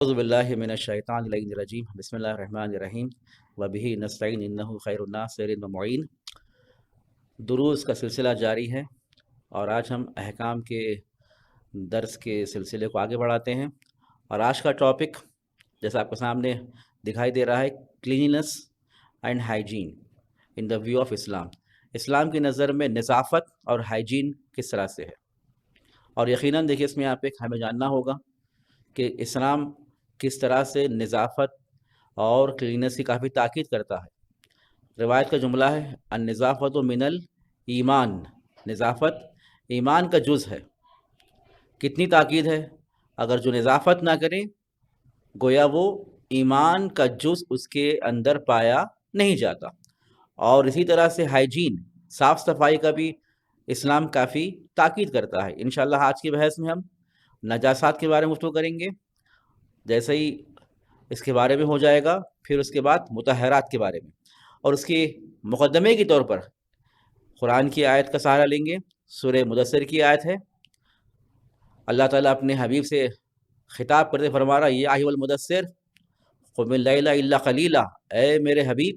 اعوذ باللہ من الشیطان الرجیم بسم اللہ الرحمن الرحیم وبہ نستعین انہ خیر الناصر ومعین۔ دروس کا سلسلہ جاری ہے اور آج ہم احکام کے درس کے سلسلے کو آگے بڑھاتے ہیں، اور آج کا ٹاپک جیسا آپ کے سامنے دکھائی دے رہا ہے، cleanliness and hygiene in the view of Islam. اسلام کی نظر میں نظافت اور ہائیجین کس طرح سے ہے، اور یقیناً دیکھیے اس میں آپ ایک ہمیں جاننا ہوگا کہ اسلام کس طرح سے نظافت اور کلیننس کی کافی تاکید کرتا ہے۔ روایت کا جملہ ہے النظافت من الایمان، نظافت ایمان کا جز ہے۔ کتنی تاکید ہے، اگر جو نظافت نہ کرے گویا وہ ایمان کا جز اس کے اندر پایا نہیں جاتا۔ اور اسی طرح سے ہائیجین، صاف صفائی کا بھی اسلام کافی تاکید کرتا ہے۔ انشاءاللہ آج کی بحث میں ہم نجاسات کے بارے میں گفتگو کریں گے، جیسے ہی اس کے بارے میں ہو جائے گا پھر اس کے بعد مطہرات کے بارے میں، اور اس کے مقدمے کے طور پر قرآن کی آیت کا سہارا لیں گے۔ سورہ مدثر کی آیت ہے، اللہ تعالیٰ اپنے حبیب سے خطاب کرتے فرما رہا یا ایھا المدثر قم اللیل الا قلیلا، اے میرے حبیب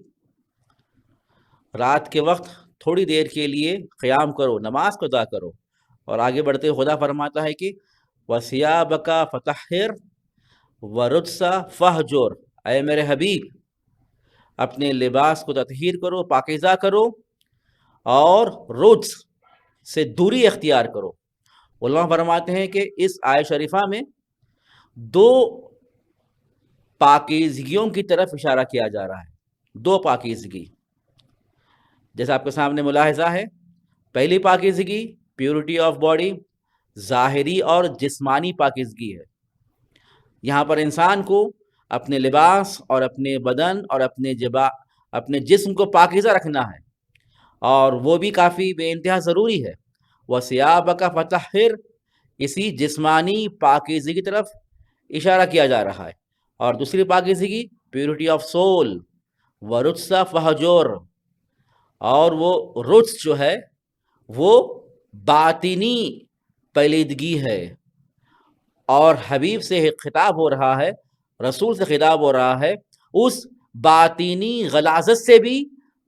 رات کے وقت تھوڑی دیر کے لیے قیام کرو، نماز کو ادا کرو۔ اور آگے بڑھتے ہوئے خدا فرماتا ہے کہ وَثِيَابَكَ فَطَهِّرْ وَرُجْزَ فَاهْجُرْ، اے میرے حبیب اپنے لباس کو تطہیر کرو، پاکیزہ کرو، اور رجز سے دوری اختیار کرو۔ علماء فرماتے ہیں کہ اس آیت شریفہ میں دو پاکیزگیوں کی طرف اشارہ کیا جا رہا ہے، دو پاکیزگی جیسا آپ کے سامنے ملاحظہ ہے۔ پہلی پاکیزگی پیورٹی آف باڈی، ظاہری اور جسمانی پاکیزگی ہے۔ یہاں پر انسان کو اپنے لباس اور اپنے بدن اور اپنے جسم کو پاکیزہ رکھنا ہے، اور وہ بھی کافی بے انتہا ضروری ہے۔ وَثِيَابَكَ فَطَهِّرْ، اسی جسمانی پاکیزگی کی طرف اشارہ کیا جا رہا ہے۔ اور دوسری پاکیزگی پیورٹی آف سول، وَرُجْزَ فَاهْجُرْ، اور وہ رجز جو ہے وہ باطنی پلیدگی ہے، اور حبیب سے خطاب ہو رہا ہے، رسول سے خطاب ہو رہا ہے، اس باطنی غلاظت سے بھی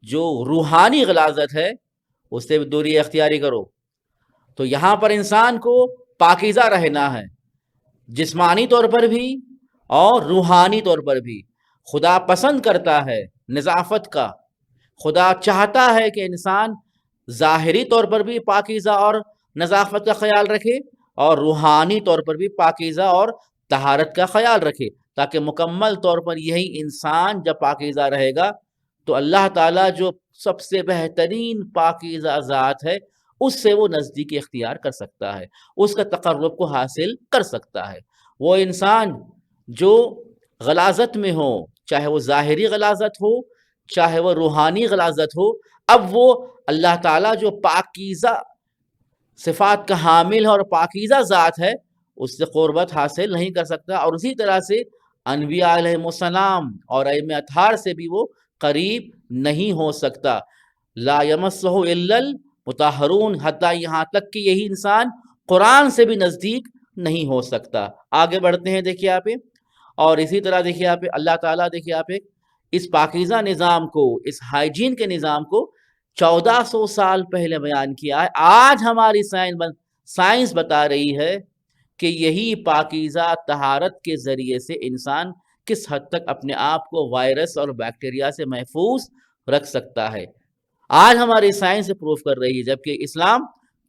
جو روحانی غلاظت ہے اس سے بھی دوری اختیاری کرو۔ تو یہاں پر انسان کو پاکیزہ رہنا ہے، جسمانی طور پر بھی اور روحانی طور پر بھی۔ خدا پسند کرتا ہے نظافت کا، خدا چاہتا ہے کہ انسان ظاہری طور پر بھی پاکیزہ اور نظافت کا خیال رکھے، اور روحانی طور پر بھی پاکیزہ اور طہارت کا خیال رکھے، تاکہ مکمل طور پر یہی انسان جب پاکیزہ رہے گا تو اللہ تعالیٰ جو سب سے بہترین پاکیزہ ذات ہے اس سے وہ نزدیکی اختیار کر سکتا ہے، اس کا تقرب کو حاصل کر سکتا ہے۔ وہ انسان جو غلاظت میں ہو، چاہے وہ ظاہری غلاظت ہو چاہے وہ روحانی غلاظت ہو، اب وہ اللہ تعالیٰ جو پاکیزہ صفات کا حامل ہے اور پاکیزہ ذات ہے اس سے قربت حاصل نہیں کر سکتا، اور اسی طرح سے انبیاء علیہ السلام اور ائمہ اطہار سے بھی وہ قریب نہیں ہو سکتا۔ لا یمسہ الا المطہرون، حتیٰ یہاں تک کہ یہی انسان قرآن سے بھی نزدیک نہیں ہو سکتا۔ آگے بڑھتے ہیں، دیکھیے آپ، اور اسی طرح دیکھیے آپ اللہ تعالیٰ دیکھیے آپ اس پاکیزہ نظام کو، اس ہائیجین کے نظام کو 1400 سال پہلے بیان کیا ہے۔ آج ہماری سائنس بتا رہی ہے کہ یہی پاکیزہ طہارت کے ذریعے سے انسان کس حد تک اپنے آپ کو وائرس اور بیکٹیریا سے محفوظ رکھ سکتا ہے۔ آج ہماری سائنس پروف کر رہی ہے، جبکہ اسلام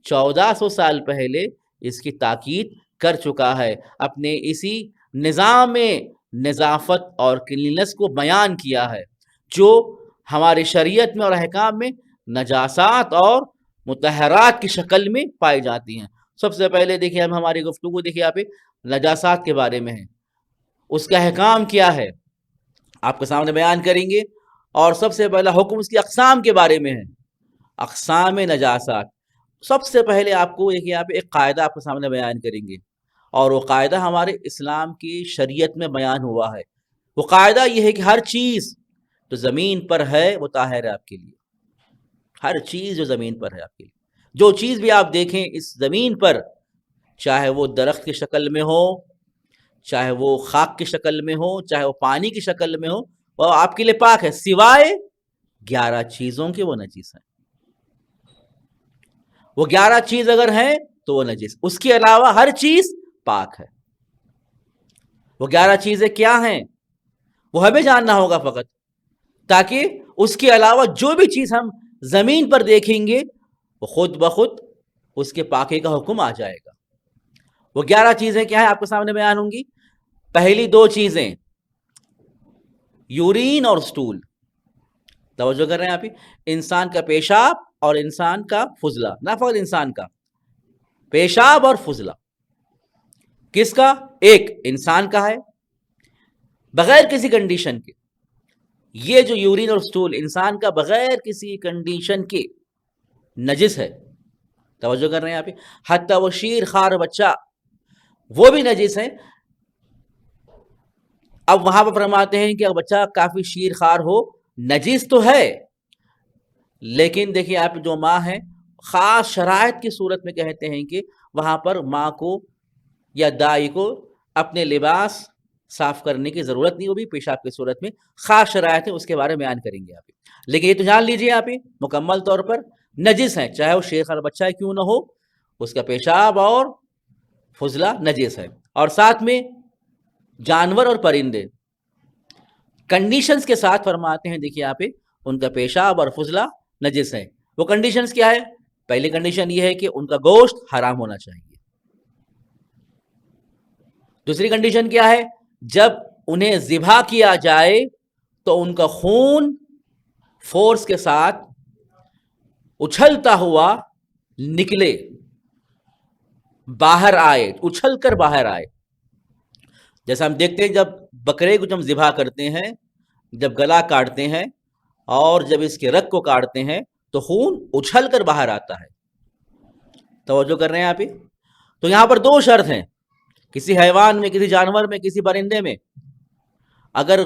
1400 سال پہلے اس کی تاکید کر چکا ہے، اپنے اسی نظام میں نظافت اور کلینس کو بیان کیا ہے، جو ہماری شریعت میں اور احکام میں نجاسات اور مطہرات کی شکل میں پائی جاتی ہیں۔ سب سے پہلے دیکھیے ہم ہماری گفتگو دیکھیے یہاں پہ نجاسات کے بارے میں ہے، اس کا احکام کیا ہے آپ کے سامنے بیان کریں گے، اور سب سے پہلا حکم اس کی اقسام کے بارے میں ہے، اقسام نجاسات۔ سب سے پہلے آپ کو یہاں پہ ایک قاعدہ آپ کے سامنے بیان کریں گے، اور وہ قاعدہ ہمارے اسلام کی شریعت میں بیان ہوا ہے۔ وہ قاعدہ یہ ہے کہ ہر چیز جو زمین پر ہے وہ طاہر ہے آپ کے لیے، ہر چیز جو زمین پر ہے آپ کے لیے، جو چیز بھی آپ دیکھیں اس زمین پر، چاہے وہ درخت کی شکل میں ہو، چاہے وہ خاک کی شکل میں ہو، چاہے وہ پانی کی شکل میں ہو، وہ آپ کے لیے پاک ہے، سوائے 11 چیزوں کے وہ نجیس ہیں۔ وہ 11 چیز اگر ہیں تو وہ نجیس، اس کے علاوہ ہر چیز پاک ہے۔ وہ 11 چیزیں کیا ہیں وہ ہمیں جاننا ہوگا فقط، تاکہ اس کے علاوہ جو بھی چیز ہم زمین پر دیکھیں گے وہ خود بخود اس کے پاکی کا حکم آ جائے گا۔ وہ 11 چیزیں کیا ہیں آپ کے سامنے بیان ہوں گی۔ پہلی 2 چیزیں یورین اور سٹول، توجہ کر رہے ہیں آپ، انسان کا پیشاب اور انسان کا فضلہ، نہ فقط انسان کا پیشاب اور فضلہ، کس کا؟ ایک انسان کا ہے بغیر کسی کنڈیشن کے، یہ جو یورین اور سٹول انسان کا بغیر کسی کنڈیشن کے نجس ہے، توجہ کر رہے ہیں آپ، حتیٰ وہ شیر خوار بچہ وہ بھی نجس ہے۔ اب وہاں پر فرماتے ہیں کہ اگر بچہ کافی شیر خوار ہو نجس تو ہے، لیکن دیکھیے آپ جو ماں ہے خاص شرائط کی صورت میں کہتے ہیں کہ وہاں پر ماں کو یا دائی کو اپنے لباس صاف کرنے کی ضرورت نہیں، وہ بھی پیشاب کی صورت میں خاص شرائط ہے، اس کے بارے میں بیان کریں گے آپ، لیکن یہ تو جان لیجئے آپ مکمل طور پر نجس ہیں، چاہے وہ شیر خوار بچہ کیوں نہ ہو، اس کا پیشاب اور فضلہ نجس ہے۔ اور ساتھ میں جانور اور پرندے کنڈیشنز کے ساتھ فرماتے ہیں، دیکھیے آپ ان کا پیشاب اور فضلہ نجس ہے۔ وہ کنڈیشنز کیا ہے؟ پہلی کنڈیشن یہ ہے کہ ان کا گوشت حرام ہونا چاہیے۔ دوسری کنڈیشن کیا ہے؟ جب انہیں ذبح کیا جائے تو ان کا خون فورس کے ساتھ اچھلتا ہوا نکلے، باہر آئے، اچھل کر باہر آئے۔ جیسا ہم دیکھتے ہیں جب بکرے کو جب ذبح کرتے ہیں، جب گلا کاٹتے ہیں اور جب اس کے رگ کو کاٹتے ہیں تو خون اچھل کر باہر آتا ہے، توجہ کر رہے ہیں آپ۔ تو یہاں پر 2 شرط ہیں، کسی حیوان میں، کسی جانور میں، کسی پرندے میں اگر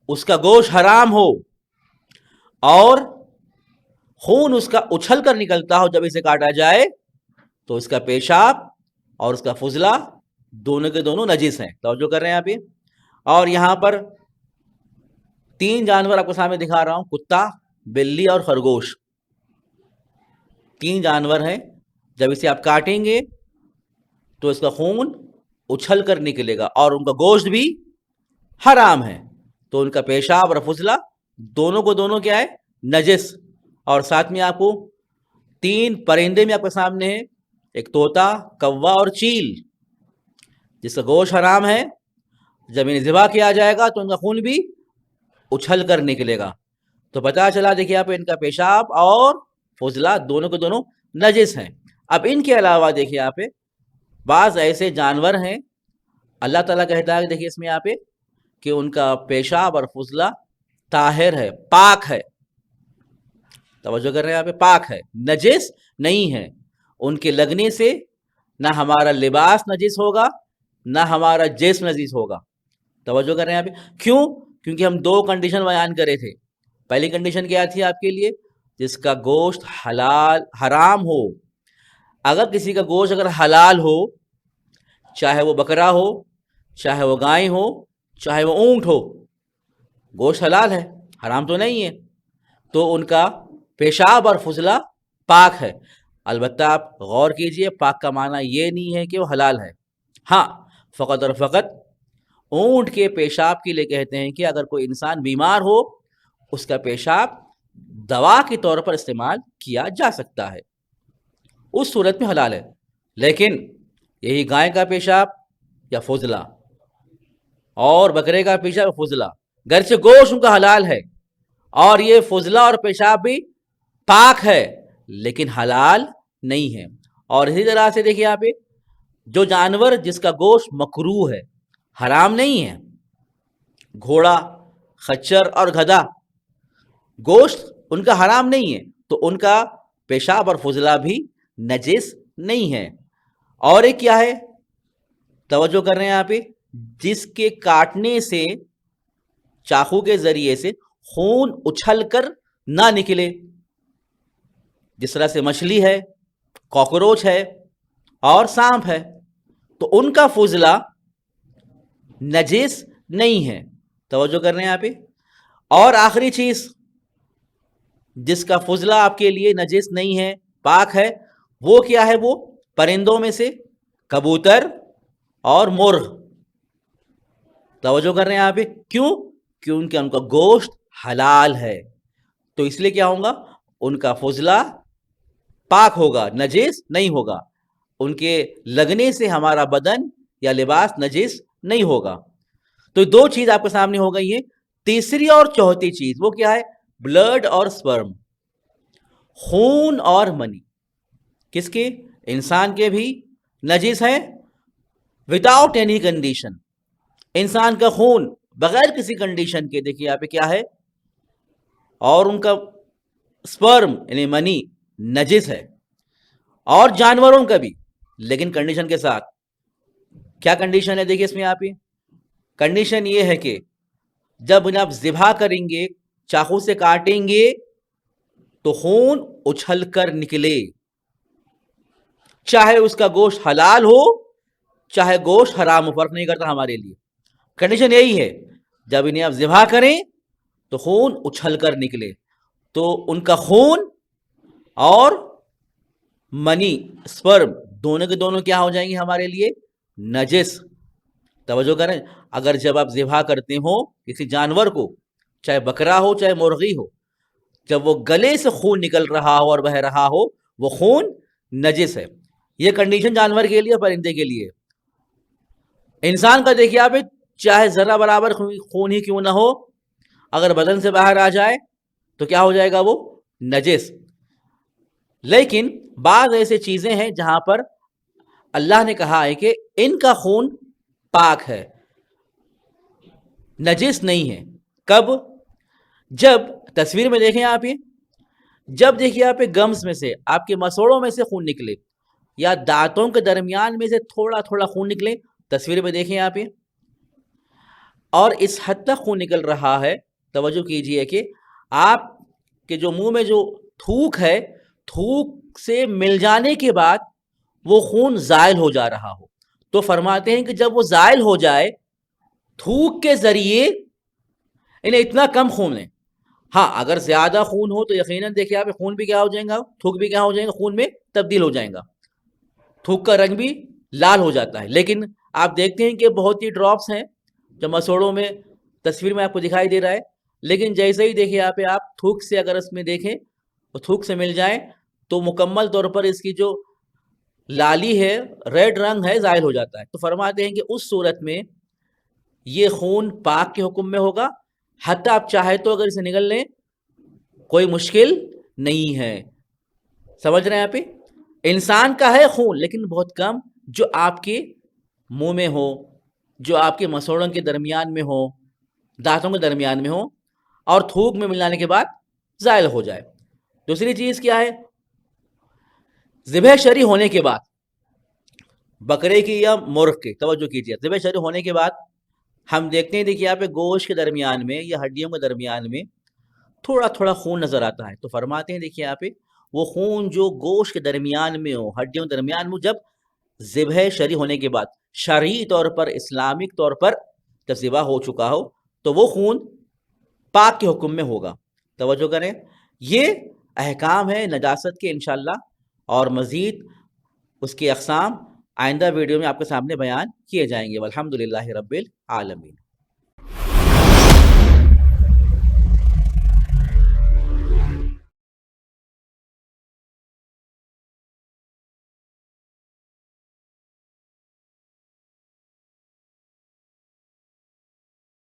اس کا گوشت حرام ہو اور خون اس کا اچھل کر نکلتا ہو جب اسے کاٹا جائے تو اس کا پیشاب اور اس کا فضلہ دونوں کے دونوں نجس ہیں، توجہ کر رہے ہیں آپ۔ اور یہاں پر 3 جانور آپ کو سامنے دکھا رہا ہوں، کتا، بلی اور خرگوش، 3 جانور ہیں، جب اسے آپ کاٹیں گے تو اس کا خون اچھل کر نکلے گا اور ان کا گوشت بھی حرام ہے، تو ان کا پیشاب اور فضلہ دونوں کو دونوں کیا ہے؟ نجس۔ اور ساتھ میں آپ کو 3 پرندے میں آپ کے سامنے ہیں، ایک طوطا، کوا اور چیل، جس کا گوشت حرام ہے، جب انہیں ذبح کیا جائے گا تو ان کا خون بھی اچھل کر نکلے گا، تو پتہ چلا دیکھیے آپ ان کا پیشاب اور فضلہ دونوں کے دونوں نجس ہیں۔ اب ان کے علاوہ دیکھیے آپ بعض ایسے جانور ہیں اللہ تعالیٰ کہتا ہے کہ دیکھیے اس میں آپ کہ ان کا پیشاب اور فضلہ طاہر ہے، پاک ہے، توجہ کر رہے ہیں آپ، پاک ہے، نجس نہیں ہے، ان کے لگنے سے نہ ہمارا لباس نجس ہوگا نہ ہمارا جسم نجس ہوگا، توجہ کر رہے ہیں آپ۔ کیوں؟ کیونکہ ہم 2 کنڈیشن بیان کرے تھے۔ پہلی کنڈیشن کیا تھی آپ کے لیے؟ جس کا گوشت حلال حرام ہو، اگر کسی کا گوشت اگر حلال ہو، چاہے وہ بکرا ہو، چاہے وہ گائے ہو، چاہے وہ اونٹ ہو، گوشت حلال ہے، حرام تو نہیں ہے، تو ان کا پیشاب اور فضلہ پاک ہے۔ البتہ آپ غور کیجئے، پاک کا معنی یہ نہیں ہے کہ وہ حلال ہے، ہاں فقط اور فقط اونٹ کے پیشاب کے لیے کہتے ہیں کہ اگر کوئی انسان بیمار ہو اس کا پیشاب دوا کے طور پر استعمال کیا جا سکتا ہے۔ اس صورت میں حلال ہے. لیکن یہی گائے کا پیشاب یا فضلہ اور بکرے کا پیشاب یا فضلہ، گرچہ گوشت ان کا حلال ہے اور یہ فضلہ اور پیشاب بھی پاک ہے لیکن حلال نہیں ہے. اور اسی طرح سے دیکھیے آپ جو جانور جس کا گوشت مکروہ ہے، حرام نہیں ہے، گھوڑا، خچر اور گدھا، گوشت ان کا حرام نہیں ہے تو ان کا پیشاب اور فضلہ بھی نجس نہیں ہے. اور ایک کیا ہے، توجہ کر رہے ہیں آپ، جس کے کاٹنے سے چاقو کے ذریعے سے خون اچھل کر نہ نکلے، جس طرح سے مچھلی ہے، کاکروچ ہے اور سانپ ہے، تو ان کا فضلہ نجس نہیں ہے. توجہ کر رہے ہیں آپ. اور آخری چیز جس کا فضلہ آپ کے لیے نجس نہیں ہے، پاک ہے، وہ کیا ہے؟ وہ پرندوں میں سے کبوتر اور مرغ. توجہ کر رہے ہیں آپ. کیوں؟ کیونکہ ان کا گوشت حلال ہے، تو اس لیے کیا ہوگا؟ ان کا فضلہ پاک ہوگا، نجس نہیں ہوگا. ان کے لگنے سے ہمارا بدن یا لباس نجس نہیں ہوگا. تو دو چیز آپ کے سامنے ہو گئی ہے. تیسری اور چوتھی چیز وہ کیا ہے؟ بلڈ اور سپرم، خون اور منی. کس کے؟ انسان کے بھی نجس ہے وداؤٹ اینی کنڈیشن. انسان کا خون بغیر کسی کنڈیشن کے دیکھیے آپ کیا ہے، اور ان کا سپرم یعنی منی نجس ہے. اور جانوروں کا بھی، لیکن کنڈیشن کے ساتھ. کیا کنڈیشن ہے؟ دیکھیے اس میں آپ کنڈیشن یہ ہے کہ جب انہیں آپ ذبح کریں گے، چاقو سے کاٹیں گے تو خون اچھل کر نکلے، چاہے اس کا گوشت حلال ہو چاہے گوشت حرام ہو، فرق نہیں کرتا ہمارے لیے. کنڈیشن یہی ہے، جب انہیں آپ ذبح کریں تو خون اچھل کر نکلے. تو ان کا خون اور منی، سپرم، دونوں کے دونوں کیا ہو جائیں گے ہمارے لیے؟ نجس. توجہ کریں. اگر جب آپ ذبح کرتے ہو کسی جانور کو، چاہے بکرا ہو چاہے مرغی ہو، جب وہ گلے سے خون نکل رہا ہو اور بہ رہا ہو، وہ خون نجس ہے. یہ کنڈیشن جانور کے لیے، پرندے کے لیے. انسان کا دیکھیے آپ چاہے ذرہ برابر خون ہی کیوں نہ ہو، اگر بدن سے باہر آ جائے تو کیا ہو جائے گا؟ وہ نجس. لیکن بعض ایسے چیزیں ہیں جہاں پر اللہ نے کہا ہے کہ ان کا خون پاک ہے، نجس نہیں ہے. کب؟ جب تصویر میں دیکھیں آپ جب دیکھیے آپ گمز میں سے، آپ کے مسوڑوں میں سے خون نکلے یا دانتوں کے درمیان میں سے تھوڑا تھوڑا خون نکلے، تصویر میں دیکھیں آپ اور اس حد تک خون نکل رہا ہے. توجہ کیجئے کہ آپ کے جو منہ میں جو تھوک ہے، تھوک سے مل جانے کے بعد وہ خون زائل ہو جا رہا ہو، تو فرماتے ہیں کہ جب وہ زائل ہو جائے تھوک کے ذریعے، انہیں اتنا کم خون ہے. ہاں اگر زیادہ خون ہو تو یقیناً دیکھیں آپ خون بھی کیا ہو جائے گا، تھوک بھی کیا ہو جائے گا، خون میں تبدیل ہو جائے گا، تھوک کا رنگ بھی لال ہو جاتا ہے. لیکن آپ دیکھتے ہیں کہ بہت ہی ڈراپس ہیں جو مسوڑوں میں تصویر میں آپ کو دکھائی دے رہا ہے. لیکن جیسے ہی دیکھیں آپ تھوک سے اگر اس میں دیکھیں اور تھوک سے مل جائے تو مکمل طور پر اس کی جو لالی ہے، ریڈ رنگ ہے، زائل ہو جاتا ہے. تو فرماتے ہیں کہ اس صورت میں یہ خون پاک کے حکم میں ہوگا، حتی آپ چاہے تو اگر اسے نگل لیں کوئی مشکل نہیں ہے. سمجھ رہے ہیں آپ؟ انسان کا ہے خون لیکن بہت کم، جو آپ کے منہ میں ہو، جو آپ کے مسوڑوں کے درمیان میں ہو، دانتوں کے درمیان میں ہو اور تھوک میں مل جانے کے بعد زائل ہو جائے. دوسری چیز کیا ہے؟ ذبح شرعی ہونے کے بعد، بکرے کی یا مرغ کی، توجہ کیجیے، ذبح شرعی ہونے کے بعد ہم دیکھتے ہیں دیکھیے آپ گوشت کے درمیان میں یا ہڈیوں کے درمیان میں تھوڑا تھوڑا خون نظر آتا ہے. تو فرماتے ہیں دیکھیے آپ وہ خون جو گوشت کے درمیان میں ہو، ہڈیوں کے درمیان میں، جب ذبح شرعی ہونے کے بعد، شرعی طور پر، اسلامک طور پر جب ذبح ہو چکا ہو تو وہ خون پاک کے حکم میں ہوگا. توجہ کریں. یہ احکام ہے نجاست کے انشاءاللہ، اور مزید اس کی اقسام آئندہ ویڈیو میں آپ کے سامنے بیان کیے جائیں گے. والحمدللہ رب العالمین.